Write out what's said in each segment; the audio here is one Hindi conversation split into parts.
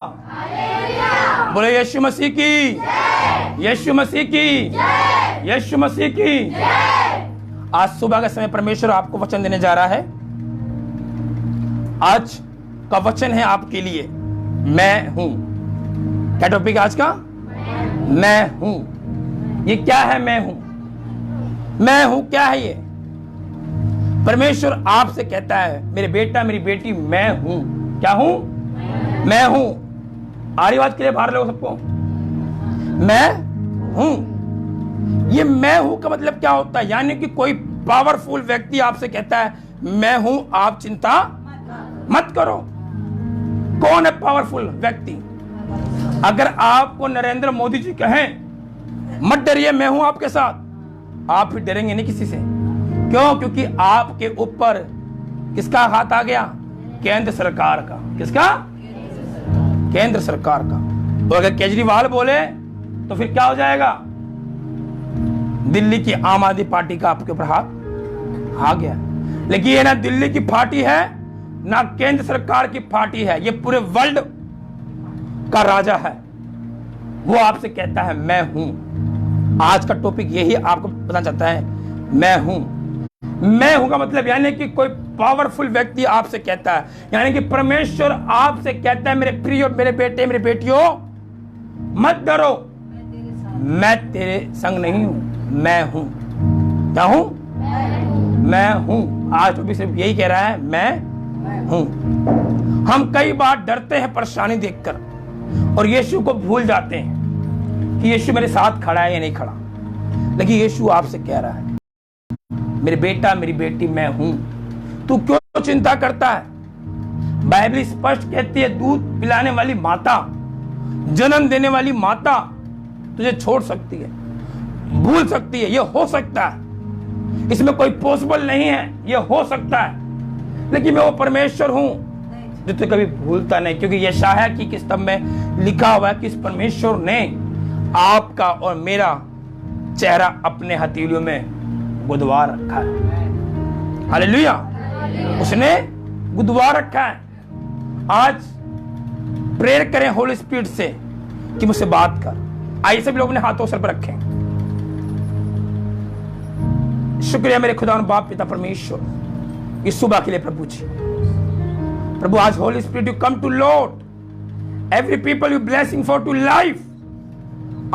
बोले यीशु मसीह की, यीशु मसीह की, यीशु मसीह की। आज सुबह के समय परमेश्वर आपको वचन देने जा रहा है। आज का वचन है आपके लिए, मैं हूं। क्या टॉपिक आज का? मैं हूं। ये क्या है मैं हूं? मैं हूं क्या है ये? परमेश्वर आपसे कहता है, मेरे बेटा मेरी बेटी, मैं हूं। क्या हूं? मैं हूं। आरी बात क्लियर बाहर लोग सबको? मैं हूं। ये मैं हूं का मतलब क्या होता है? यानी कि कोई पावरफुल व्यक्ति आपसे कहता है मैं हूं, आप चिंता मत करो। कौन है पावरफुल व्यक्ति? अगर आपको नरेंद्र मोदी जी कहें मत डरिए, मैं हूं आपके साथ, आप फिर डरेंगे नहीं किसी से। क्यों? क्योंकि आपके ऊपर किसका हाथ आ गया? केंद्र सरकार का। किसका? केंद्र सरकार का। तो अगर केजरीवाल बोले तो फिर क्या हो जाएगा? दिल्ली की आम आदमी पार्टी का आपके ऊपर हाथ आ गया। लेकिन ये ना दिल्ली की पार्टी है ना केंद्र सरकार की पार्टी है, ये पूरे वर्ल्ड का राजा है। वो आपसे कहता है मैं हूं। आज का टॉपिक यही आपको पता चलता है, मैं हूं। मैं हूं का मतलब यानी कि कोई पावरफुल व्यक्ति आपसे कहता है, यानी कि परमेश्वर आपसे कहता है मेरे प्रिय, मेरे बेटे, मेरे बेटियों, मत डरो, मैं तेरे संग नहीं हूं, मैं हूं। क्या हूं? मैं हूं। आज टॉपिक सिर्फ यही कह रहा है, मैं हूं। हम कई बार डरते हैं परेशानी देखकर और यीशु को भूल जाते हैं कि यीशु मेरे साथ खड़ा है या नहीं खड़ा। लेकिन यीशु आपसे कह रहा है, मेरे बेटा मेरी बेटी, मैं हूं। तू क्यों चिंता करता है? बाइबल स्पष्ट कहती है, दूध पिलाने वाली माता, जन्म देने वाली माता तुझे छोड़ सकती है, भूल सकती है। यह हो सकता है, इसमें कोई पॉसिबल नहीं है, यह हो सकता है। लेकिन मैं वो परमेश्वर हूं जो तुझे कभी भूलता नहीं। क्योंकि यशायाह की किताब में लिखा हुआ है कि इस परमेश्वर ने आपका और मेरा चेहरा अपने हथेलियों में गुदवा रखा है। हालेलुया। उसने गुदवा रखा है। आज प्रेयर करें होली स्पिरिट से कि मुझसे बात कर। आइए सब लोग अपने हाथों सर पर रखें। शुक्रिया मेरे खुदा बाप पिता परमेश्वर इस सुबह के लिए प्रभु जी। प्रभु आज holy spirit you come to lord every people you blessing for to life.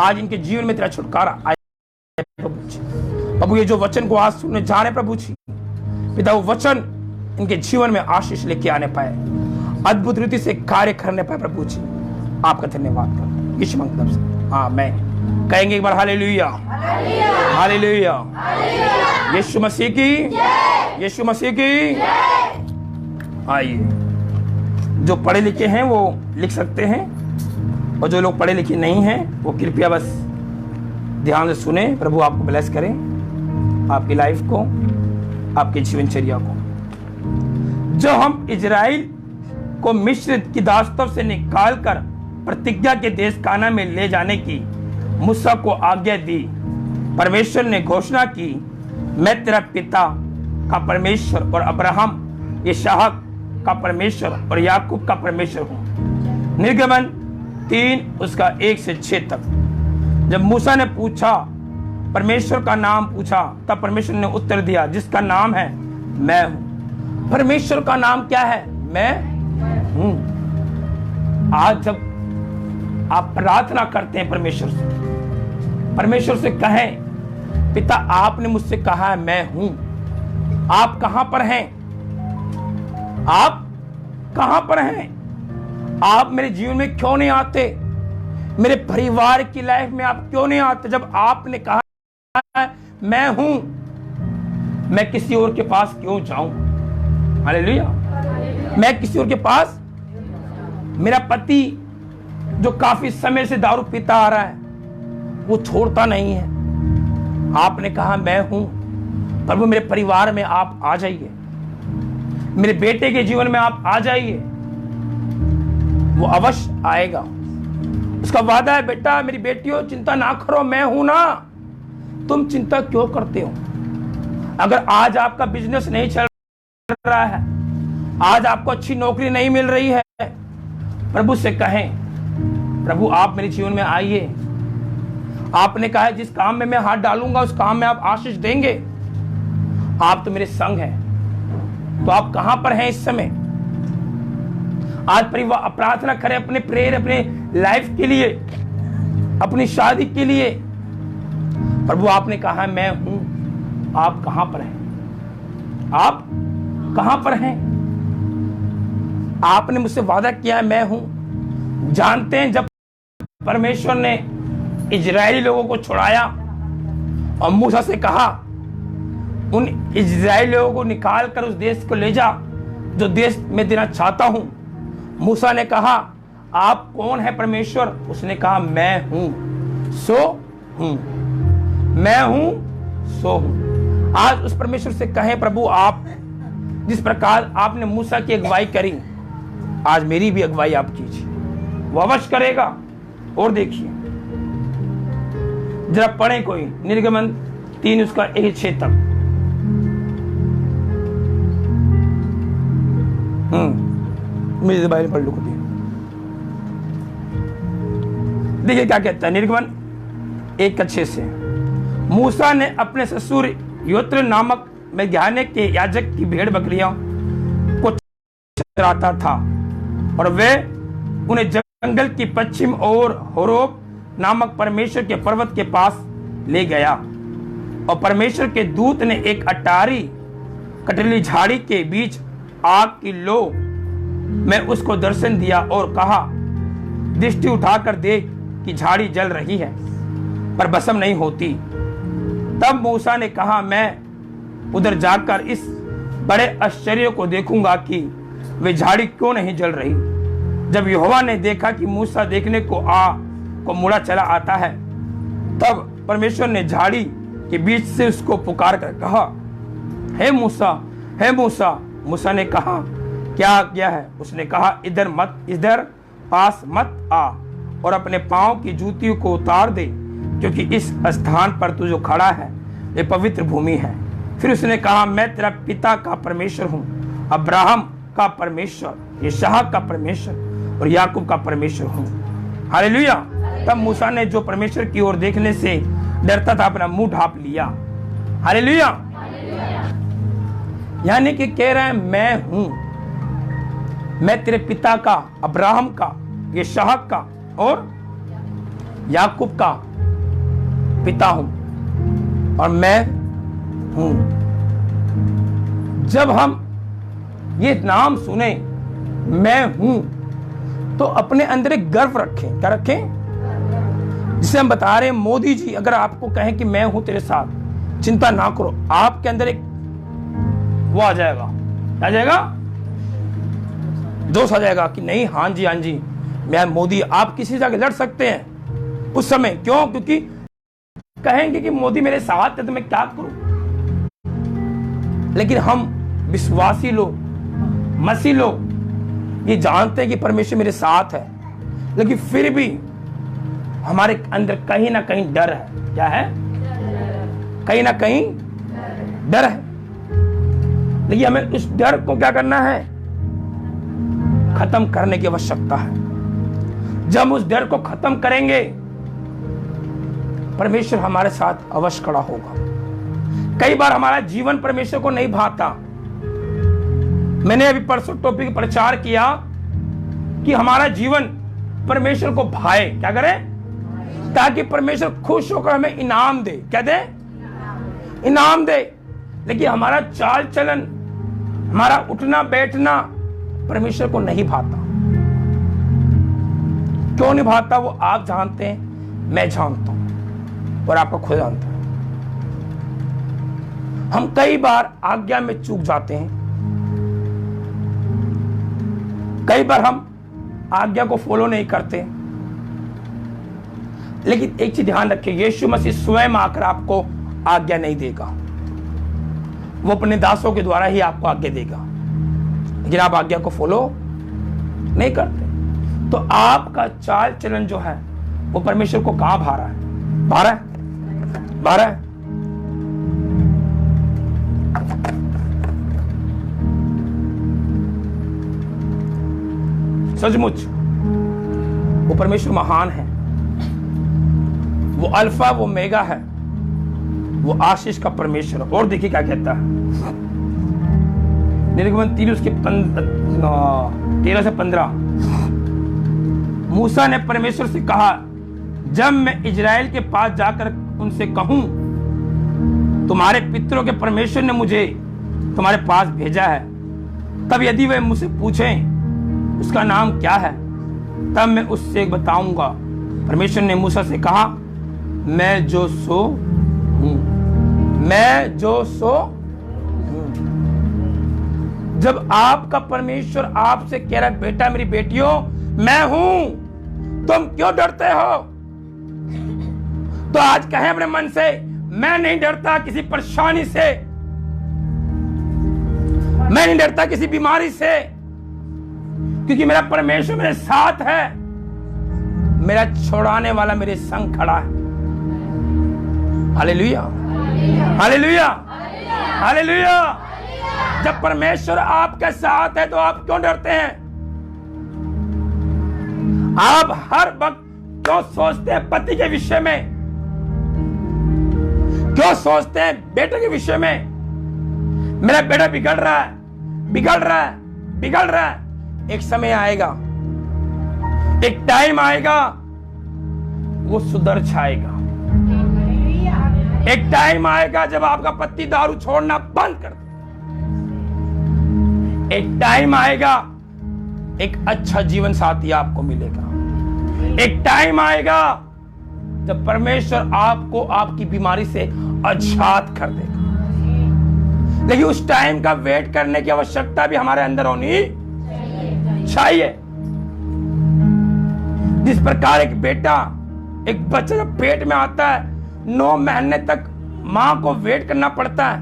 आज इनके जीवन में तेरा छुटकारा आए प्रभु जी। प्रभु ये जो वचन को आज सुनने जा रहे प्रभु जी, पिता वो वचन इनके जीवन में आशीष लेके आने पाए, अद्भुत रीति से कार्य करने पाए प्रभु जी। आपका धन्यवाद करते यीशु मंगल से। आमीन। कहेंगे एक बार हालेलुया, हालेलुया। यीशु मसीह की, यीशु मसीह की। आइए, जो पढ़े लिखे हैं वो लिख सकते हैं और जो लोग पढ़े लिखे नहीं हैं वो कृपया बस ध्यान से सुने। प्रभु आपको ब्लेस करें, आपकी लाइफ को, आपके जीवनचर्या को। जो हम इजराइल को मिस्र की दास्तव से निकालकर प्रतिज्ञा के देश काना में ले जाने की मूसा को आज्ञा दी, परमेश्वर ने घोषणा की, मैं तेरा पिता का परमेश्वर और अब्राहम, इसहाक का परमेश्वर और याकूब का परमेश्वर हूं। निर्गमन 3 उसका 1 से 6 तक। जब मूसा ने पूछा, परमेश्वर का नाम पूछा, तब परमेश्वर ने उत्तर दिया, जिसका नाम है मैं हूं। परमेश्वर का नाम क्या है? मैं हूं। आज जब आप प्रार्थना करते हैं परमेश्वर से कहें, पिता आपने मुझसे कहा है मैं हूं। आप कहां पर हैं? आप कहां पर हैं? आप मेरे जीवन में क्यों नहीं आते? मेरे परिवार की लाइफ में आप क्यों नहीं आते? जब आपने कहा मैं हूं, मैं किसी और के पास क्यों जाऊं? हालेलुया। मैं किसी और के पास, मेरा पति जो काफी समय से दारू पीता आ रहा है वो छोड़ता नहीं है, आपने कहा मैं हूं। प्रभु मेरे परिवार में आप आ जाइए, मेरे बेटे के जीवन में आप आ जाइए। वो अवश्य आएगा, उसका वादा है। बेटा मेरी बेटियों चिंता ना करो, मैं हूं ना। तुम चिंता क्यों करते हो? अगर आज आपका बिजनेस नहीं चल रहा है, आज आपको अच्छी नौकरी नहीं मिल रही है, प्रभु से कहें, प्रभु आप मेरे जीवन में आइए। आपने कहा है जिस काम में मैं हाथ डालूंगा उस काम में आप आशीष देंगे। आप तो मेरे संग हैं। तो आप कहां पर हैं इस समय? आज परिवार प्रार्थना करें अपने प्रेयर, अपने लाइफ के लिए, अपनी शादी के लिए। प्रभु आपने कहा मैं हूं। आप कहां पर हैं? आप कहां पर हैं? आपने मुझसे वादा किया है मैं हूं। जानते हैं जब परमेश्वर ने इजरायली लोगों को छुड़ाया और मूसा से कहा उन इजरायली लोगों को निकाल कर उस देश को ले जा जो देश में देना चाहता हूं। मूसा ने कहा आप कौन है परमेश्वर? उसने कहा मैं हूं सो हूं, मैं हूं सो हूं। आज उस परमेश्वर से कहें प्रभु आप जिस प्रकार आपने मूसा की अगुवाई करी आज मेरी भी अगुवाई आप कीजिए। वो अवश्य करेगा। और देखिए जरा पढ़े कोई निर्गमन 3 उसका 1-6 तक। मुझे बाइबल पढ़ लो खुद। देखिए क्या कहता है निर्गमन 1:6 से। मूसा ने अपने ससुर योत्र नामक मिद्यान के याजक की भेड़ बकरियों को चराता था और वे उन्हें जंगल की पश्चिम ओर होरेब नामक परमेश्वर के पर्वत के पास ले गया। और परमेश्वर के दूत ने एक अटारी कटरीली झाड़ी के बीच आग की लो में उसको दर्शन दिया और कहा दृष्टि उठाकर देख कि झाड़ी जल रही है पर भस्म नहीं होती। तब मूसा ने कहा मैं उधर जाकर इस बड़े आश्चर्य को देखूंगा कि वे झाड़ी क्यों नहीं जल रही। जब यहोवा ने देखा कि मूसा देखने को मुड़ा चला आता है तब परमेश्वर ने झाड़ी के बीच से उसको पुकार कर कहा हे मूसा, हे मूसा। मूसा ने कहा क्या किया है? उसने कहा इधर पास मत आ और अपने पांव की जूतियों को उतार दे क्योंकि इस स्थान पर तू जो खड़ा है ये पवित्र भूमि है। फिर उसने कहा मैं तेरा पिता का परमेश्वर हूँ, अब्राहम का परमेश्वर, इसहाक का परमेश्वर और याकूब का परमेश्वर हूँ। हालेलुया। तब मूसा ने जो परमेश्वर की ओर देखने से डरता था अपना मुंह ढांप लिया। हालेलुया। यानी कि कह रहा है मैं हूं, मैं तेरे पिता का, अब्राहम का, इसहाक का और याकूब का पिता हूं और मैं हूं। जब हम ये नाम सुने मैं हूं तो अपने अंदर एक गर्व रखें। क्या रखें? जिसे हम बता रहे हैं मोदी जी अगर आपको कहें कि मैं हूं तेरे साथ, चिंता ना करो, आपके अंदर एक वो आ जाएगा, आ जाएगा जोश आ जाएगा कि नहीं हाँ जी मैं मोदी। आप किसी जगह लड़ सकते हैं उस समय। क्यों? क्योंकि कहेंगे कि मोदी मेरे साथ है तो मैं क्या करूं। लेकिन हम विश्वासी लोग, मसीह लोग ये जानते हैं कि परमेश्वर मेरे साथ है, लेकिन फिर भी हमारे अंदर कहीं ना कहीं डर है। क्या है? कहीं ना कहीं डर है। लेकिन हमें उस डर को क्या करना है? खत्म करने की आवश्यकता है। जब हम उस डर को खत्म करेंगे परमेश्वर हमारे साथ अवश्य खड़ा होगा। कई बार हमारा जीवन परमेश्वर को नहीं भाता। मैंने अभी परसों टॉपिक प्रचार किया कि हमारा जीवन परमेश्वर को भाए। क्या करे? ताकि परमेश्वर खुश होकर हमें इनाम दे। क्या दे? इनाम दे। लेकिन हमारा चाल चलन, हमारा उठना बैठना परमेश्वर को नहीं भाता। क्यों नहीं भाता वो आप जानते हैं, मैं जानता हूं और आपका खुद जानता है। हम कई बार आज्ञा में चूक जाते हैं। कई बार हम आज्ञा को फॉलो नहीं करते। लेकिन एक चीज ध्यान रखिए, यीशु मसीह स्वयं आकर आपको आज्ञा नहीं देगा। वो अपने दासों के द्वारा ही आपको आज्ञा देगा। लेकिन आप आज्ञा को फॉलो नहीं करते तो आपका चाल चलन जो है वो परमेश्वर को कहां भा रहा है? भा रहा है? भा रहा है? सचमुच वो परमेश्वर महान है, वो अल्फा वो मेगा है, वो आशीष का परमेश्वर। और देखिए क्या कहता है, निर्गमन 3 उसके 13 से 15। मूसा ने परमेश्वर से कहा, जब मैं इजराइल के पास जाकर उनसे कहूं, तुम्हारे पितरों के परमेश्वर ने मुझे तुम्हारे पास भेजा है, तब यदि वे मुझसे पूछें उसका नाम क्या है, तब मैं उससे बताऊंगा। परमेश्वर ने मूसा से कहा, मैं जो सो हूं, मैं जो सो हूं। जब आपका परमेश्वर आपसे कह रहा है, बेटा मेरी बेटियों मैं हूं, तुम क्यों डरते हो? तो आज कहें अपने मन से, मैं नहीं डरता किसी परेशानी से, मैं नहीं डरता किसी बीमारी से, क्योंकि मेरा परमेश्वर मेरे साथ है, मेरा छुड़ाने वाला मेरे संग खड़ा है। Hallelujah, hallelujah, hallelujah. जब परमेश्वर आपके साथ है तो आप क्यों डरते हैं? आप हर वक्त क्यों सोचते हैं पति के विषय में, क्यों सोचते हैं बेटे के विषय में? मेरा बेटा बिगड़ रहा है, बिगड़ रहा है, बिगड़ रहा है। एक समय आएगा, एक टाइम आएगा, वो सुधर जाएगा। एक टाइम आएगा जब आपका पति दारू छोड़ना बंद कर दे। एक टाइम आएगा, एक अच्छा जीवन साथी आपको मिलेगा। एक टाइम आएगा जब परमेश्वर आपको आपकी बीमारी से आजाद कर देगा। लेकिन उस टाइम का वेट करने की आवश्यकता भी हमारे अंदर होनी चाहिए। जिस प्रकार एक बेटा, एक बच्चा जब पेट में आता है, 9 महीने तक मां को वेट करना पड़ता है,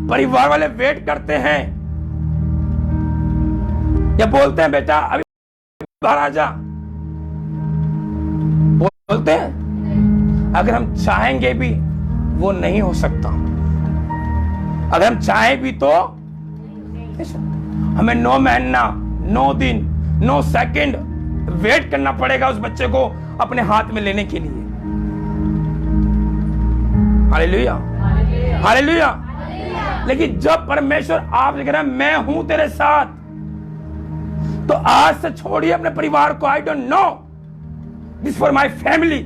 परिवार वाले वेट करते हैं या बोलते हैं बेटा अभी बाहर आ जा, बोलते हैं। अगर हम चाहेंगे भी वो नहीं हो सकता। अगर हम चाहें भी तो हमें 9 महीना, 9 दिन, 9 सेकंड वेट करना पड़ेगा उस बच्चे को अपने हाथ में लेने के लिए। Hallelujah, hallelujah. लेकिन जब परमेश्वर आपसे कह रहा है मैं हूं तेरे साथ, तो आज से छोड़िए अपने परिवार को। I don't know this for my family,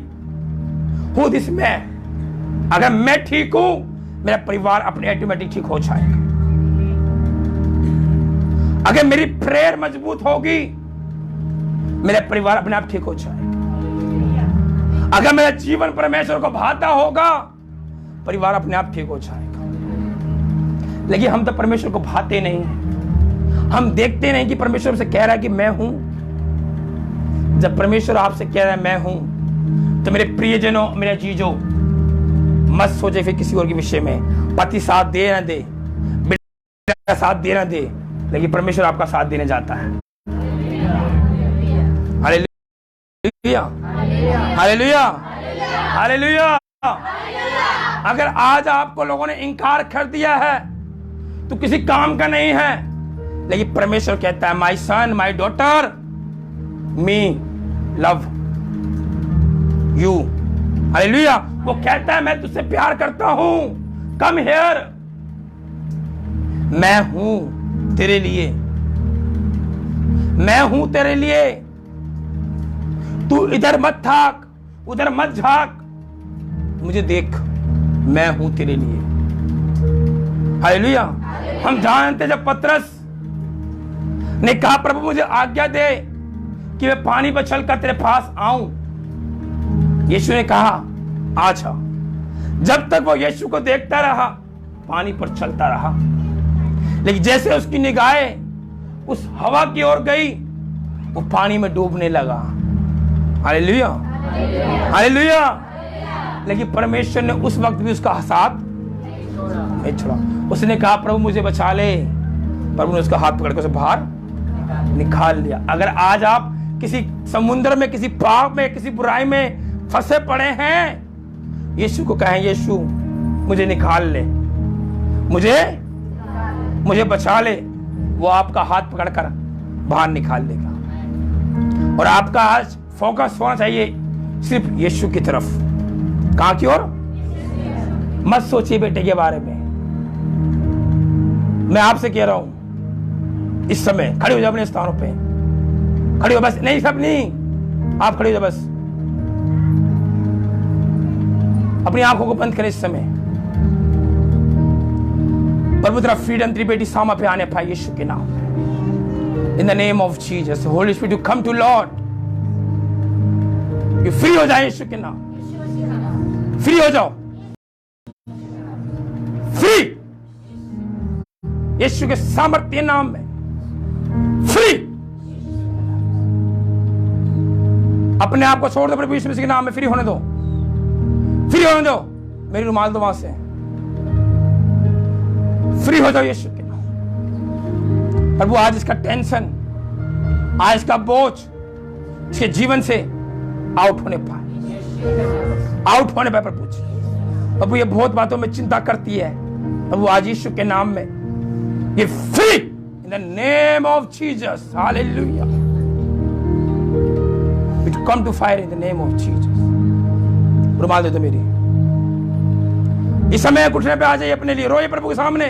who this man. अगर मैं ठीक हूं, मेरा परिवार अपने ऑटोमेटिक ठीक हो जाएगा। अगर मेरी प्रेयर मजबूत होगी, मेरा परिवार अपने आप ठीक हो जाएगा। अगर मेरा जीवन परमेश्वर को भाता होगा, परिवार अपने आप ठीक हो जाएगा। लेकिन हम तो परमेश्वर को भाते नहीं हैं। हम देखते नहीं कि परमेश्वर से कह रहा है कि मैं हूं। जब परमेश्वर आपसे कह रहा है मैं हूं, तो मेरे प्रियजनों, मेरे जीजों, मत सोचे फिर किसी और के विषय में। पति साथ दे ना दे, बेटा साथ दे ना दे, लेकिन परमेश्वर आपका साथ देने जाता है। Hallelujah, hallelujah, hallelujah. अगर आज आपको लोगों ने इंकार कर दिया है तो किसी काम का नहीं है, लेकिन परमेश्वर कहता है my son, my daughter, me love you. Hallelujah. वो कहता है मैं तुझसे प्यार करता हूं, कम हियर, मैं हूं तेरे लिए, मैं हूं तेरे लिए। तू इधर मत थाक, उधर मत झाक, मुझे देख, मैं हूं तेरे लिए। हालेलुया। हम जानते जब पतरस ने कहा प्रभु मुझे आज्ञा दे कि मैं पानी पर चलकर तेरे पास आऊं, यीशु ने कहा आजा। जब तक वो यीशु को देखता रहा, पानी पर चलता रहा। लेकिन जैसे उसकी निगाहें उस हवा की ओर गई, वो पानी में डूबने लगा। Hallelujah, hallelujah. लेकिन परमेश्वर ने उस वक्त भी उसका साथ नहीं छोड़ा। उसने कहा प्रभु मुझे बचा ले, प्रभु ने उसका हाथ पकड़ कर उसे बाहर निकाल लिया। अगर आज आप किसी समुद्र में, किसी पाप में, किसी बुराई में फंसे पड़े हैं, यीशु को कहें यीशु मुझे निकाल ले, मुझे बचा ले, वो आपका हाथ पकड़कर बाहर निकाल लेगा। और आपका आज फोकस होना चाहिए सिर्फ यीशु की तरफ। कहां की ओर? मत सोचिए बेटे के बारे में। मैं आपसे कह रहा हूं इस समय खड़े हो जाओ अपने स्थानों पे, खड़े हो बस। नहीं सब नहीं, आप खड़े हो जाओ बस। अपनी आंखों को बंद करें इस समय। प्रभु तेरा फ्रीडम तेरी बेटी सामा पे आने पाए यीशु के नाम में। In the name of Jesus holy spirit you come to lord, you free हो जाए यीशु के नाम। फ्री हो जाओ, फ्री यीशु के सामर्थ्य नाम में फ्री। अपने आप को छोड़ दो प्रभु यीशु मसीह के नाम में। फ्री होने दो, फ्री होने दो। मेरी रुमाल दो वहां से। फ्री हो जाओ यीशु के नाम। प्रभु आज इसका टेंशन, आज इसका बोझ इसके जीवन से आउट होने पाए, आउट होने पाए प्रभु जी। प्रभु ये बहुत बातों में चिंता करती है प्रभु, आज यीशु के नाम में ये free in the name of Jesus. Hallelujah. It come to fire in the name of Jesus. रुमाल दे दो मेरी। इस समय घुटने पे आ जाइए अपने लिए, रोइए प्रभु के सामने।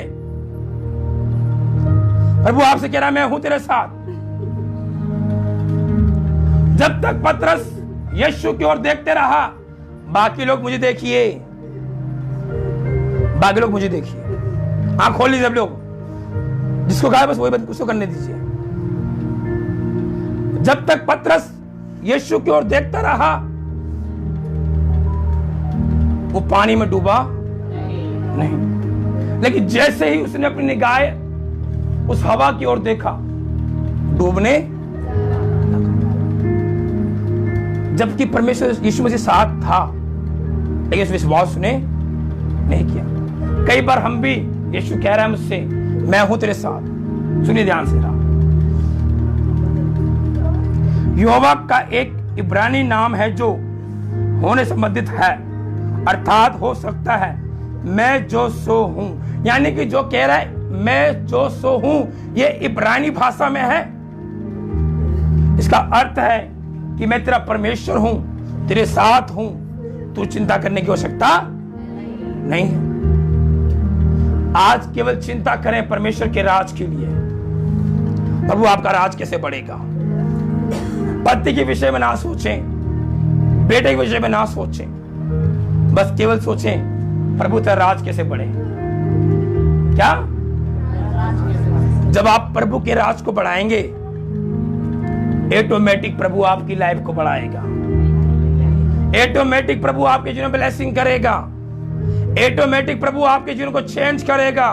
प्रभु आपसे कह रहा मैं हूं तेरे साथ। जब तक पतरस यीशु की ओर देखते रहा, बाकी लोग मुझे देखिए, बाकी लोग मुझे देखिए। आंख खोल लीजिए सब लोग, जिसको कहा बस वही बात उसको करने दीजिए। जब तक पतरस यीशु की ओर देखता रहा, वो पानी में डूबा नहीं। लेकिन जैसे ही उसने अपनी निगाहें उस हवा की ओर देखा, डूबने लगा। जबकि परमेश्वर यीशु मसीह साथ था, लेकिन इस विश्वास उसने नहीं किया। कई बार हम भी, यीशु कह रहा है मुझसे मैं हूं तेरे साथ। सुनिए ध्यान से। यहोवा का एक इब्रानी नाम है जो होने संबंधित है, अर्थात हो सकता है मैं जो सो हूं। यानी कि जो कह रहा है मैं जो सो हूं, ये इब्रानी भाषा में है। इसका अर्थ है कि मैं तेरा परमेश्वर हूं, तेरे साथ हूं, तू चिंता करने की आवश्यकता नहीं है। आज केवल चिंता करें परमेश्वर के राज के लिए। प्रभु आपका राज कैसे बढ़ेगा। पति के विषय में ना सोचें, बेटे के विषय में ना सोचें, बस केवल सोचें प्रभु तेरा राज कैसे बढ़े। क्या? जब आप प्रभु के राज को बढ़ाएंगे, ऑटोमेटिक प्रभु आपकी लाइफ को बढ़ाएगा। ऑटोमेटिक प्रभु आपके जीवन में ब्लेसिंग करेगा। ऑटोमेटिक प्रभु आपके जीवन को चेंज करेगा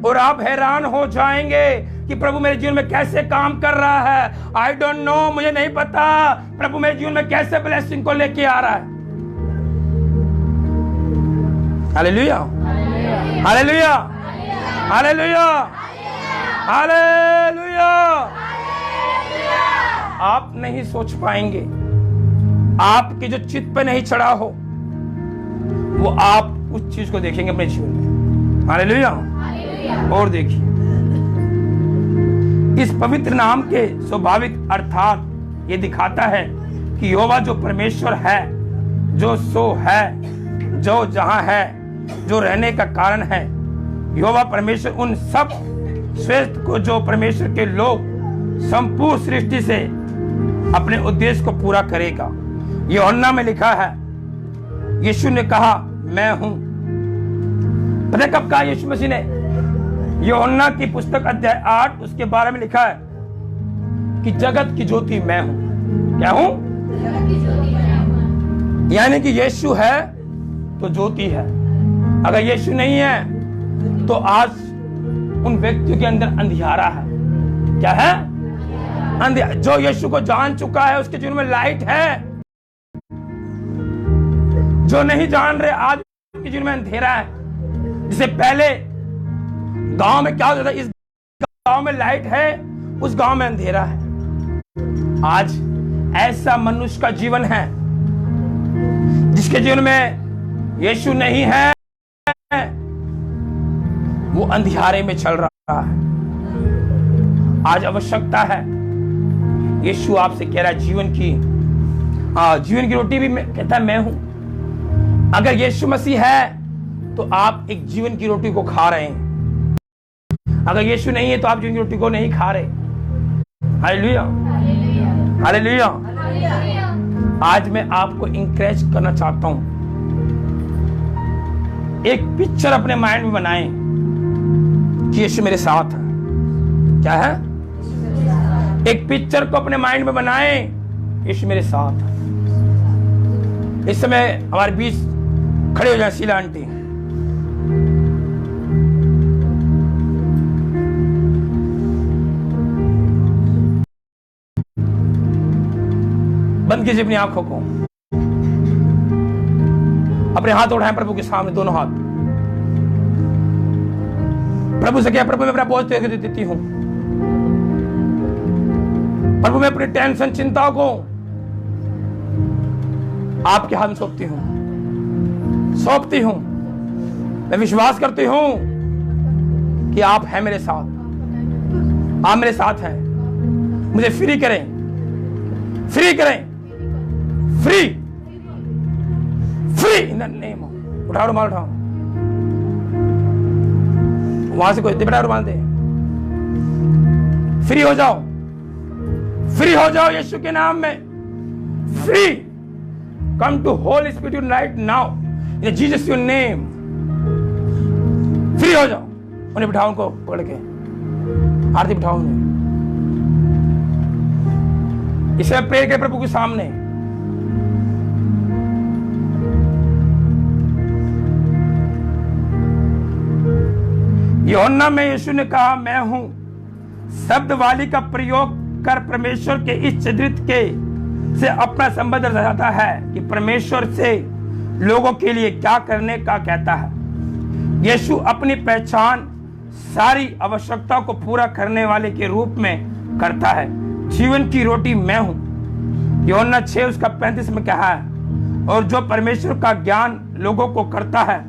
और आप हैरान हो जाएंगे कि प्रभु मेरे जीवन में कैसे काम कर रहा है। आई डोंट नो, मुझे नहीं पता प्रभु मेरे जीवन में कैसे ब्लेसिंग को लेके आ रहा है। Hallelujah, hallelujah, hallelujah, hallelujah. आप नहीं सोच पाएंगे, आपके जो चित्त पे नहीं चढ़ा हो वो आप उस चीज को देखेंगे अपने जीवन में। हालेलुया। और देखिए, इस पवित्र नाम के स्वाभाविक अर्थात ये दिखाता है कि यहोवा जो परमेश्वर है, जो सो है, जो जहां है, जो रहने का कारण है। यहोवा परमेश्वर उन सब श्रेष्ठ को जो परमेश्वर के लोग संपूर्ण सृष्टि से अपने उद्देश्य को पूरा करेगा। यूहन्ना में लिखा है, यीशु ने कहा मैं हूं। पता कब कहा यीशु मसीह ने? यूहन्ना की पुस्तक अध्याय 8 उसके बारे में लिखा है कि जगत की ज्योति मैं हूं। क्या हूं? यानी कि यीशु है तो ज्योति है। अगर यीशु नहीं है तो आज उन व्यक्तियों के अंदर अंधियारा है। क्या है? अंधियारा। जो यीशु को जान चुका है उसके जीवन में लाइट है। जो नहीं जान रहे आज उनके जीवन में अंधेरा है। जिसे पहले गांव में क्या होता था, इस गांव में लाइट है, उस गांव में अंधेरा है। आज ऐसा मनुष्य का जीवन है जिसके जीवन में यीशु नहीं है, वो अंधियारे में चल रहा है। आज आवश्यकता है, यीशु आपसे कह रहा है जीवन की हाँ, जीवन की रोटी भी कहता है मैं हूं। अगर यीशु मसीह है तो आप एक जीवन की रोटी को खा रहे हैं। अगर यीशु नहीं है तो आप जीवन की रोटी को नहीं खा रहे। Hallelujah, hallelujah. आज मैं आपको इंकरेज करना चाहता हूं, एक पिक्चर अपने माइंड में बनाएं कि यीशु मेरे साथ है। क्या है? एक पिक्चर को अपने माइंड में बनाएं, यीशु मेरे साथ है। इस समय हमारे बीच खड़े हो जाए शीला आंटी। बंद कीजिए अपनी आंखों को, अपने हाथ उठाएं प्रभु के सामने, दोनों हाथ। प्रभु से क्या? प्रभु मैं अपना बोझ तेरे देती हूं। प्रभु मैं अपनी टेंशन चिंताओं को आपके हाथ में सौंपती हूं। मैं विश्वास करती हूं कि आप हैं मेरे साथ। आप मेरे साथ हैं। मुझे फ्री करें, free in the name of. उठाओ रुमाल, उठाओ वहां से, कोई बेटा रुमाल दे। फ्री हो जाओ यीशु के नाम में। Free. Come to holy spirit right now in Jesus your name. Free हो जाओ। उन्हें बिठाओ, उनको पकड़ के आरती बिठाओ उन्हें। इसे प्रेयर करें प्रभु के सामने। यूहन्ना में यीशु ने कहा मैं हूं शब्द वाली का प्रयोग कर परमेश्वर के इस चरित्र के से अपना संबंध दर्शाता है कि परमेश्वर से लोगों के लिए क्या करने का कहता है। यीशु अपनी पहचान सारी आवश्यकता को पूरा करने वाले के रूप में करता है। जीवन की रोटी मैं हूं, यूहन्ना 6:35 में कहा है। और जो परमेश्वर का ज्ञान लोगों को करता है,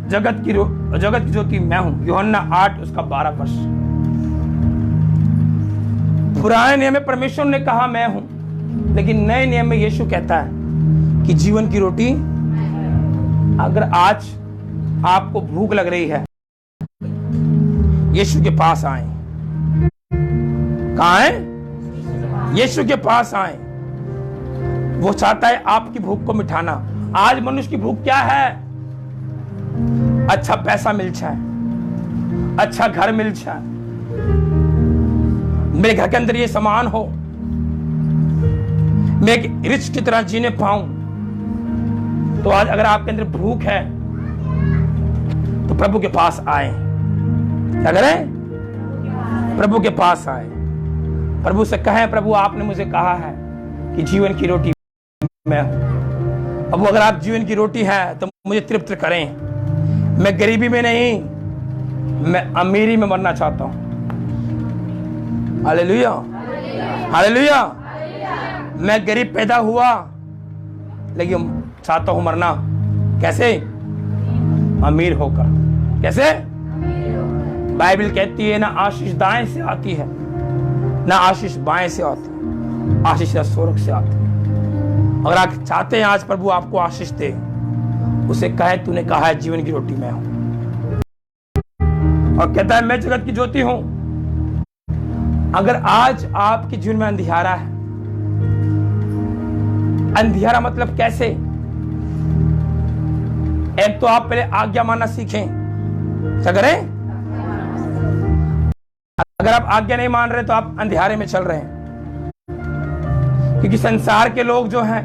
जगत की ज्योति मैं हूं, यूहन्ना 8:12। पुराने नियम में परमेश्वर ने कहा मैं हूं, लेकिन नए नियम में यीशु कहता है कि जीवन की रोटी। अगर आज आपको भूख लग रही है, यीशु के पास आए। कहां है? यीशु के पास आए। वो चाहता है आपकी भूख को मिटाना। आज मनुष्य की भूख क्या है? अच्छा पैसा मिल जाए, अच्छा घर मिल जाए, मेरे घर के अंदर ये सामान हो, मैं एक रिच की तरह जीने पाऊं। तो आज अगर आपके अंदर भूख है तो प्रभु के पास आए। क्या करें? प्रभु के पास आए। प्रभु से कहें प्रभु आपने मुझे कहा है कि जीवन की रोटी मैं हूं। अब अगर आप जीवन की रोटी है तो मुझे तृप्त करें। मैं गरीबी में नहीं, मैं अमीरी में मरना चाहता हूं। Hallelujah, hallelujah. मैं गरीब पैदा हुआ, लेकिन चाहता हूं मरना कैसे? अमीर होकर। कैसे? बाइबल कहती है ना आशीष दाएं से आती है, ना आशीष बाएं से आती है, आशीष स्वर्ग से आती है। अगर आप चाहते हैं आज प्रभु आपको आशीष दे, उसे कहे तूने कहा है जीवन की रोटी मैं हूं। और कहता है मैं जगत की ज्योति हूं। अगर आज आपके जीवन में अंधियारा है, अंधियारा मतलब कैसे? एक तो आप पहले आज्ञा मानना सीखें। क्या करें? अगर आप आज्ञा नहीं मान रहे तो आप अंधियारे में चल रहे हैं, क्योंकि संसार के लोग जो हैं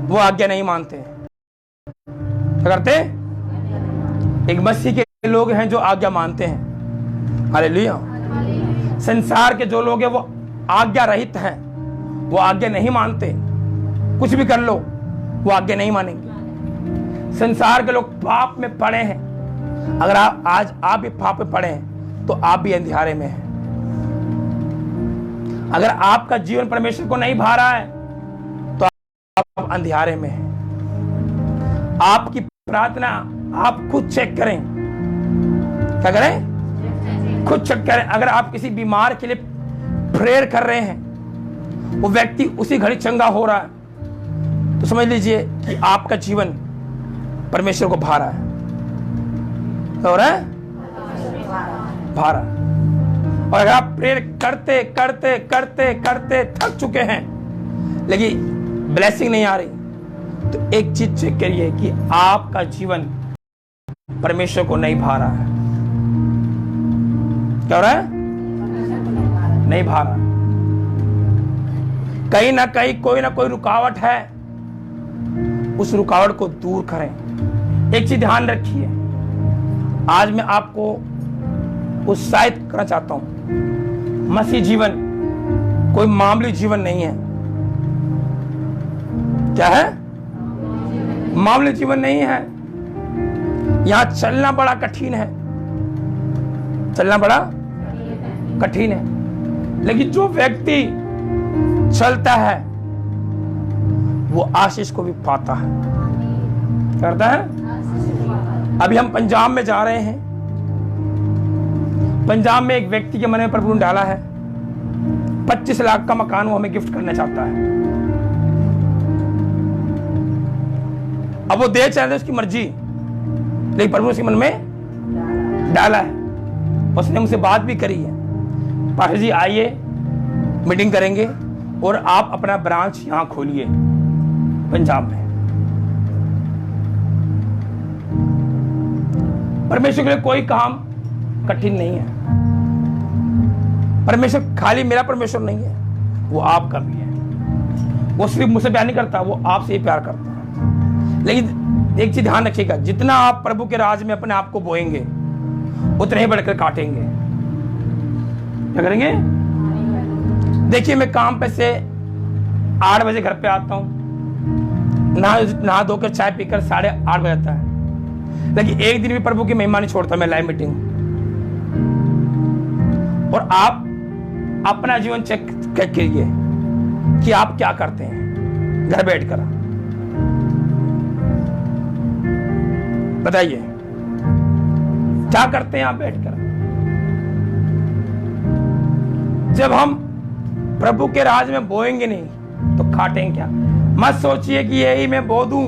वो आज्ञा नहीं मानते। क्या करते? एक मसीह के लोग हैं जो आज्ञा मानते हैं। हालेलुया। संसार के जो लोग हैं वो आज्ञा रहित हैं, वो आज्ञा नहीं मानते। कुछ भी कर लो वो आज्ञा नहीं मानेंगे। संसार के लोग पाप में पड़े हैं। अगर आज आप भी पाप में पड़े हैं तो आप भी अंधियारे में हैं। अगर आपका जीवन परमेश्वर को नहीं भा रहा है तो आप अंधियारे में हैं। आपकी प्रार्थना आप खुद चेक करें। क्या करें? खुद चेक करें। अगर आप किसी बीमार के लिए प्रेयर कर रहे हैं, वो व्यक्ति उसी घड़ी चंगा हो रहा है, तो समझ लीजिए कि आपका जीवन परमेश्वर को भा रहा है। क्या हो रहा है? भा रहा है। और अगर आप प्रेयर करते करते करते करते थक चुके हैं लेकिन ब्लेसिंग नहीं आ रही, तो एक चीज चेक करिए कि आपका जीवन परमेश्वर को नहीं भा रहा है। क्या हो रहा है? नहीं भा रहा। कहीं ना कहीं कोई ना कोई रुकावट है, उस रुकावट को दूर करें। एक चीज ध्यान रखिए, आज मैं आपको उत्साहित करना चाहता हूं। मसीह जीवन कोई मामूली जीवन नहीं है। क्या है? मामूली जीवन नहीं है। यहां चलना बड़ा कठिन है, चलना बड़ा कठिन है, लेकिन जो व्यक्ति चलता है वो आशीष को भी पाता है। करता है। अभी हम पंजाब में जा रहे हैं। पंजाब में एक व्यक्ति के मन में प्रभु ने डाला है 25 लाख का मकान वो हमें गिफ्ट करना चाहता है। अब वो दे चाहे उसकी मर्जी, लेकिन प्रभु उसके मन में डाला है। उसने मुझसे बात भी करी है, पास्टर जी आइए मीटिंग करेंगे और आप अपना ब्रांच यहां खोलिए पंजाब में। परमेश्वर के लिए कोई काम कठिन नहीं है। परमेश्वर खाली मेरा परमेश्वर नहीं है, वो आपका भी है। वो सिर्फ मुझसे प्यार नहीं करता, वो आपसे ही प्यार करता है। लेकिन एक चीज ध्यान रखिएगा, जितना आप प्रभु के राज में अपने आप को बोएंगे उतने ही बढ़कर काटेंगे। क्या करेंगे? देखिए, मैं काम पे से 8 बजे घर पे आता हूं, नहा धोकर चाय पीकर 8:30 बजे आता है, लेकिन एक दिन भी प्रभु की महिमा नहीं छोड़ता मैं लाइव मीटिंग। और आप अपना जीवन चेक करिए कि आप क्या करते हैं घर बैठकर। बताइए क्या करते हैं आप बैठकर। जब हम प्रभु के राज में बोएंगे नहीं तो काटेंगे क्या। मत सोचिए कि यही मैं बो दूं,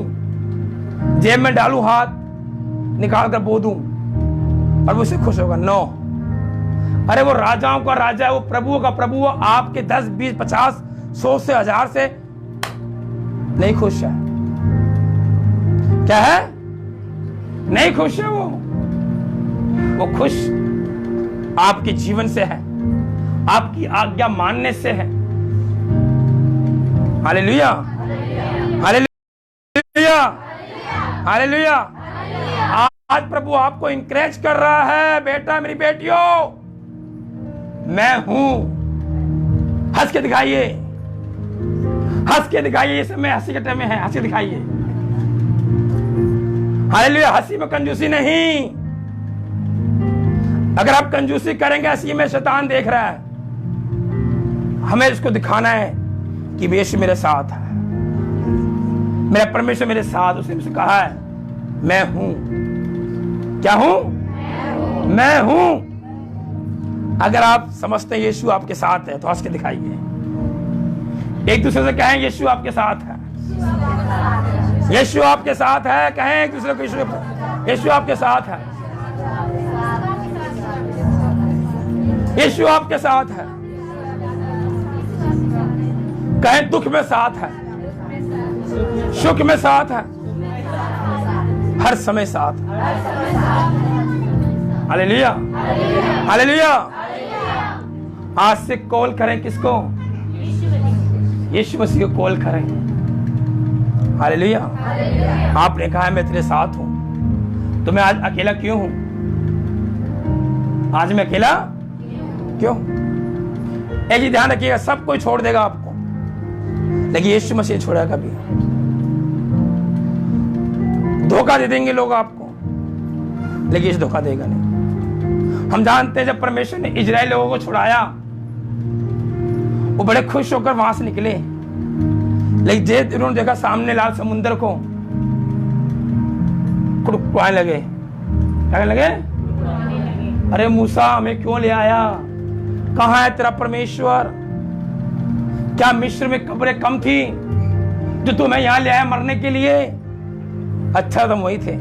जेब में डालूं, हाथ निकाल कर बो दूं और वो उससे खुश होगा। नो, अरे वो राजाओं का राजा है, वो प्रभुओं का प्रभु, वो आपके 10, 20, 50, 100 से 1000 से नहीं खुश है। क्या है? नहीं खुश है। वो खुश आपके जीवन से है, आपकी आज्ञा मानने से है। Hallelujah, hallelujah, hallelujah. आज प्रभु आपको इंकरेज कर रहा है, बेटा मेरी बेटियों, मैं हूं। हंस के दिखाइए, हंस के दिखाइए। ये समय हंसी के टाइम में है, हंस के दिखाइए। हालेलुया। हंसी में कंजूसी नहीं। अगर आप कंजूसी करेंगे, हंसी में शैतान देख रहा है। हमें इसको दिखाना है कि यीशु मेरे साथ है, मेरा परमेश्वर मेरे साथ। उसने मुझसे कहा है मैं हूं। क्या हूं? मैं हूं। अगर आप समझते हैं यीशु आपके साथ है तो हंस के दिखाइए। एक दूसरे से कहें यीशु आपके साथ है, यीशु आपके साथ है। कहें एक दूसरे को यीशु आपके साथ है, यीशु आपके साथ है। कहें दुख में साथ है, सुख में साथ है, हर समय साथ है। Hallelujah, hallelujah. आज से कॉल करें किसको? यीशु मसीह को कॉल करें। हालेलुया। आपने कहा है मैं तेरे साथ हूं, तो मैं आज अकेला क्यों हूं? आज मैं अकेला क्यों? एक ही ध्यान रखिएगा, सब कोई छोड़ देगा आपको, लेकिन यीशु मसीह छोड़ा कभी। धोखा दे देंगे लोग आपको, लेकिन यीशु धोखा देगा नहीं। हम जानते हैं जब परमेश्वर ने इजराइल लोगों को छुड़ाया, वो बड़े खुश होकर वहां से निकले, लेकिन जब उन्होंने देखा सामने लाल समुद्र को, कुड़कुड़ाने लगे। क्या लगे? अरे मूसा, हमें क्यों ले आया? कहां है तेरा परमेश्वर? क्या मिस्र में कब्रें कम थी? जो तुम्हें यहां ले आया मरने के लिए, अच्छा तुम वही थे।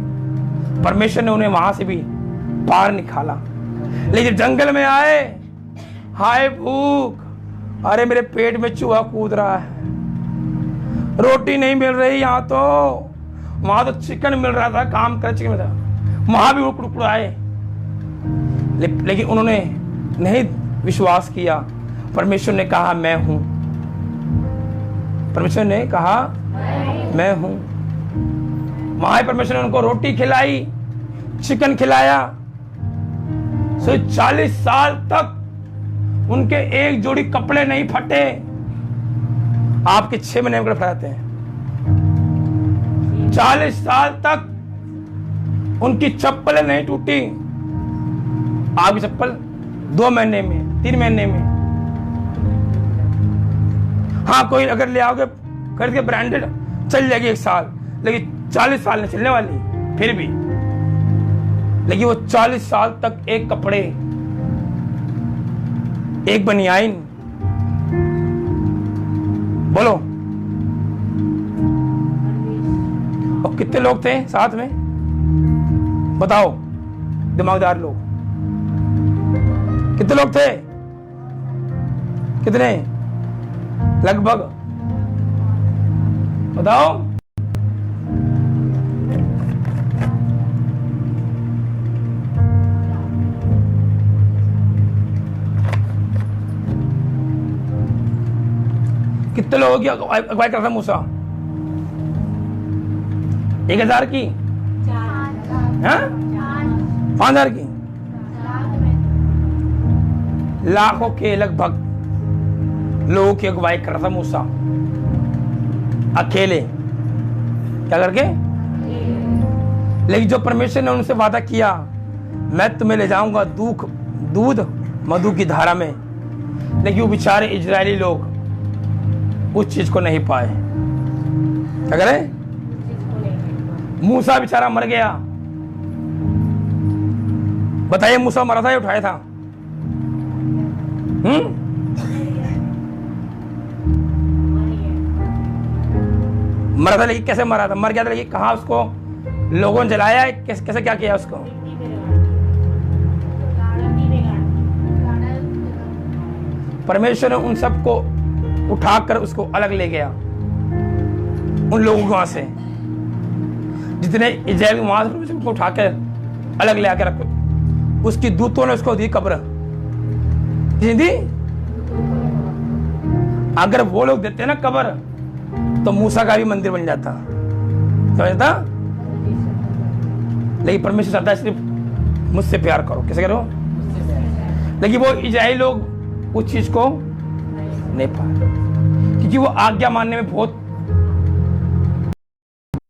परमेश्वर ने उन्हें वहां से भी पार निकाला। लेकिन जंगल में आए, हाय भूख, अरे मेरे पेट में चूहा कूद रहा है, रोटी नहीं मिल रही यहाँ तो, वहां तो चिकन मिल रहा था, काम कर चिकन था, वहां भी उड़ आए। लेकिन उन्होंने नहीं विश्वास किया। परमेश्वर ने कहा मैं हूं, परमेश्वर ने कहा मैं हूं। वहां परमेश्वर ने उनको रोटी खिलाई, चिकन खिलाया। 40 साल तक उनके एक जोड़ी कपड़े नहीं फटे। आपके 6 महीने में कपड़े फटाते हैं। 40 साल तक उनकी चप्पलें नहीं टूटी। आपकी चप्पल 2 महीने में, 3 महीने में। हाँ, कोई अगर ले आओगे खरीद के ब्रांडेड, चल जाएगी 1 साल, लेकिन 40 साल नहीं चलने वाली फिर भी। लेकिन वो 40 साल तक एक कपड़े, एक बनियाइन, बोलो। और कितने लोग थे साथ में, बताओ, दिमागदार लोग कितने लोग थे? कितने लगभग बताओ? कितने लोगों की अगुवाई करता मूसा? 1000 की? 5000 की? लाखों के लगभग लोगों की अगुवाई कर रहा था मूसा, अकेले। क्या करके? लेकिन जो परमेश्वर ने उनसे वादा किया, मैं तुम्हें ले जाऊंगा दूध मधु की धारा में, लेकिन वो बेचारे इजरायली लोग उस चीज को नहीं पाए। क्या करे? मूसा बेचारा मर गया। बताइए, मूसा मरा था या उठाया था? मरा था, लेकिन कैसे मरा था? मर गया था, लेकिन कहाँ उसको लोगों ने जलाया? कैसे क्या किया उसको? परमेश्वर ने उन सबको उठाकर उसको अलग ले गया, उन लोगों से जितने इजराइल वहां से उसको उठाकर अलग ले आकर रखो। उसकी दूतों ने उसको दी कब्र दी। अगर वो लोग देते ना कब्र, तो मूसा का भी मंदिर बन जाता, समझता? लेकिन परमेश्वर चाहता है सिर्फ मुझसे प्यार करो। कैसे करो? लेकिन वो इजराइली लोग उस चीज को नहीं पाए, क्योंकि वो आज्ञा मानने में बहुत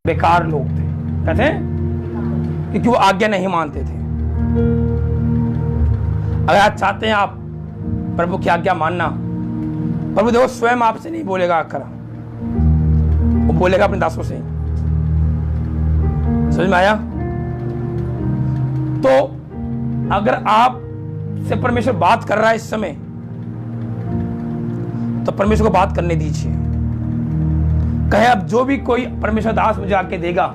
बेकार लोग थे। कहते हैं क्योंकि वो आज्ञा नहीं मानते थे। अगर आप चाहते हैं आप प्रभु की आज्ञा मानना, प्रभु देखो स्वयं आपसे नहीं बोलेगा, आकर वो बोलेगा अपने दासों से। समझ में आया? तो अगर आप से परमेश्वर बात कर रहा है इस समय, तो परमेश्वर को बात करने दीजिए। कहे अब जो भी कोई परमेश्वर दास मुझे आके देगा,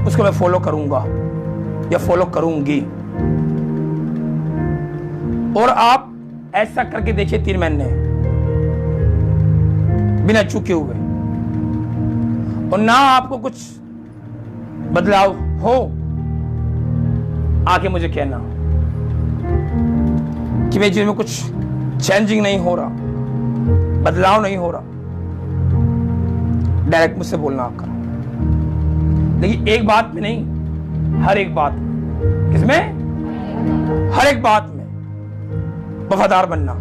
उसको मैं फॉलो करूंगा या फॉलो करूंगी। और आप ऐसा करके देखिए 3 महीने बिना चूके हुए, और ना आपको कुछ बदलाव हो, आके मुझे कहना कि मेरे जीवन में कुछ चेंजिंग नहीं हो रहा, बदलाव नहीं हो रहा। डायरेक्ट मुझसे बोलना आकर। लेकिन एक बात में नहीं, हर एक बात में। किसमें? हर एक बात में वफादार बनना।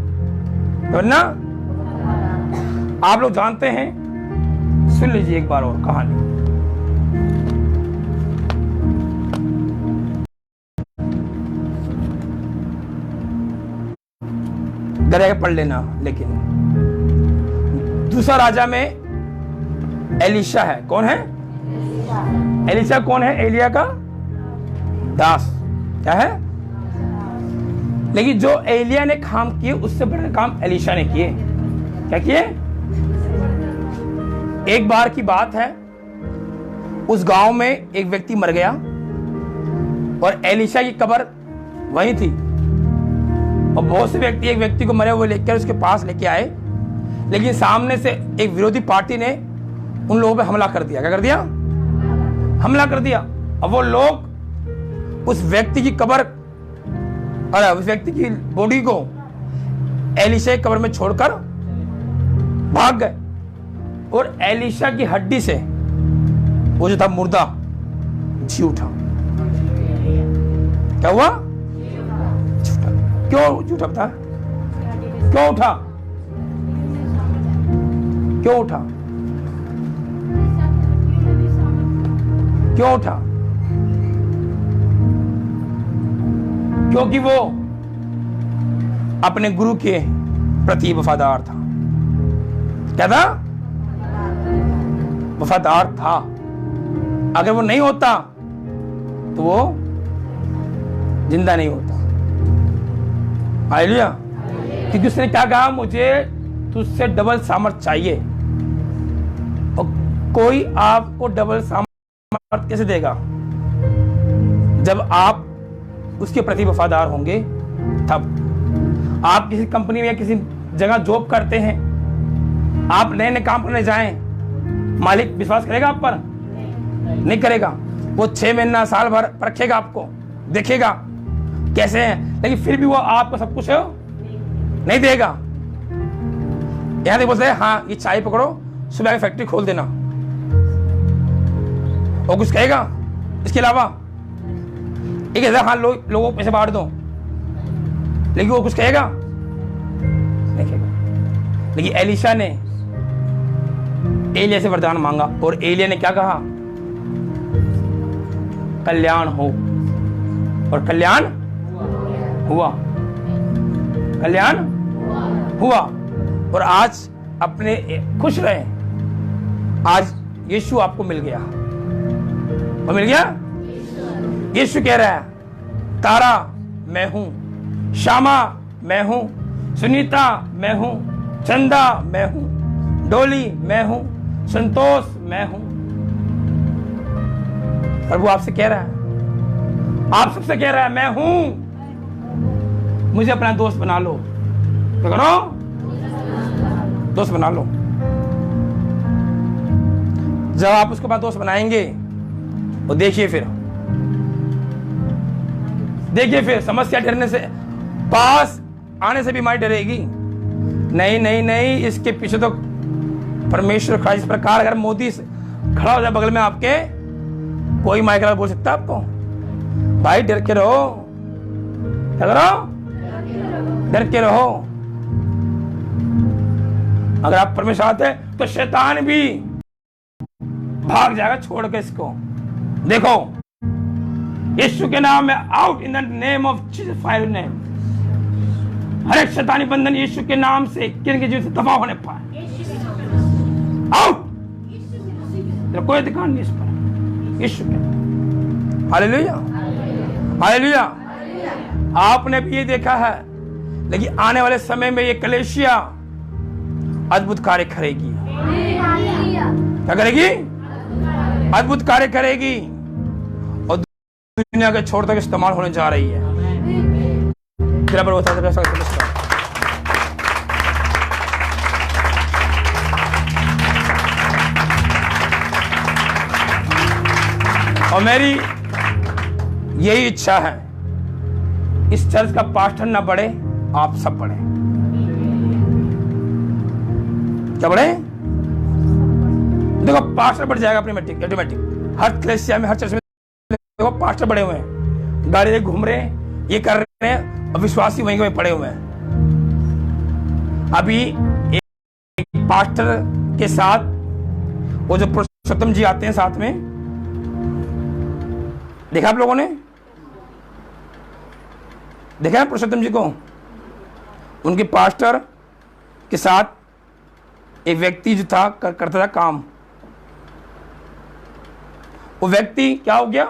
आप लोग जानते हैं, सुन लीजिए एक बार और कहानी। डर पढ़ लेना। लेकिन दूसरा राजा में एलीशा है। कौन है? एलीशा कौन है? एलिया का दास। क्या है? लेकिन जो एलिया ने काम किए, उससे बड़े काम एलीशा ने किए। क्या किए? एक बार की बात है, उस गांव में एक व्यक्ति मर गया और एलीशा की कब्र वहीं थी। और बहुत से व्यक्ति एक व्यक्ति को मरे हुए लेकर उसके पास लेके आए, लेकिन सामने से एक विरोधी पार्टी ने उन लोगों पे हमला कर दिया। क्या कर दिया? हमला कर दिया। अब वो लोग उस व्यक्ति की कब्र और उस व्यक्ति की बॉडी को एलीशा की कब्र में छोड़कर भाग गए और एलीशा की हड्डी से वो जो था मुर्दा जी उठा। क्या हुआ? झूठा। क्यों झूठा बता? क्यों उठा? क्यों उठा? क्यों उठा? क्योंकि वो अपने गुरु के प्रति वफादार था। क्या था? वफादार था। अगर वो नहीं होता तो वो जिंदा नहीं होता। हालेलुया। क्योंकि उसने क्या कहा? मुझे तुझसे डबल सामर्थ चाहिए। और कोई आपको डबल सामर्थ कैसे देगा? जब आप उसके प्रति वफादार होंगे तब। आप किसी कंपनी में या किसी जगह जॉब करते हैं, आप नए नए काम करने जाएं, मालिक विश्वास करेगा आप पर? नहीं करेगा। वो 6 महीना साल भर परखेगा आपको, देखेगा कैसे हैं, लेकिन फिर भी वो आपको सब कुछ नहीं देगा। यहां तक बोलते हैं हाँ ये चाय पकड़ो, सुबह की फैक्ट्री खोल देना, और कुछ कहेगा इसके अलावा? एक ऐसा हाँ लोगों को पैसे बांट दो, लेकिन वो कुछ कहेगा नहीं कहेगा। लेकिन एलीशा ने एलिया से वरदान मांगा और एलिया ने क्या कहा? कल्याण हो। और कल्याण हुआ। कल्याण हुआ। और आज अपने खुश रहे, आज यीशु आपको मिल गया। और मिल गया? यीशु कह रहा है तारा मैं हूं, श्यामा मैं हूं, सुनीता मैं हूं, चंदा मैं हूं, डोली मैं हूं, संतोष मैं हूं। प्रभु आपसे कह रहा है, आप सबसे कह रहा है मैं हूं, मुझे अपना दोस्त बना लो। क्या करो? दोस्त बना लो। जब आप उसको अपना दोस्त बनाएंगे तो देखिए फिर समस्या डरने से, पास आने से बीमारी डरेगी नहीं नहीं नहीं। इसके पीछे तो परमेश्वर खड़ा। इस प्रकार अगर मोदी खड़ा हो जाए बगल में आपके, कोई माइक बोल सकता है आपको भाई डर के रहो। क्या करो? डर के रहो। अगर आप परमेश्वर आते हैं तो शैतान भी भाग जाएगा छोड़ के इसको। देखो यीशु के नाम में out in the name of Jesus fire name. हर एक शैतानी बंधन यीशु के नाम से किन जीव से दफा होने पाए। आउट। कोई अधिकार नहीं इस पर यीशु के। Hallelujah hallelujah. आपने भी ये देखा है, लेकिन आने वाले समय में ये कलेशिया अद्भुत कार्य करेगी। क्या करेगी? अद्भुत कार्य करेगी और दुनिया के छोर तक इस्तेमाल होने जा रही है। और मेरी यही इच्छा है, इस चर्च का पास्टर ना बढ़े, आप सब बढ़े। क्या बढ़े? देखो पास्टर बढ़ जाएगा अपनी ऑटोमेटिक। हर कलीसिया में, हर चर्च में देखो पास्टर बड़े हुए हैं, गाड़ी में घूम रहे हैं, ये कर रहे हैं, और विश्वासी वहीं वहीं पड़े हुए हैं। अभी एक पास्टर के साथ वो जो पुरुषोत्तम जी आते हैं साथ में, देखा आप लोगों ने? देखा है पुरुषोत्तम जी को? उनके पास्टर के साथ एक व्यक्ति जो था करता था काम। वो व्यक्ति क्या हो गया?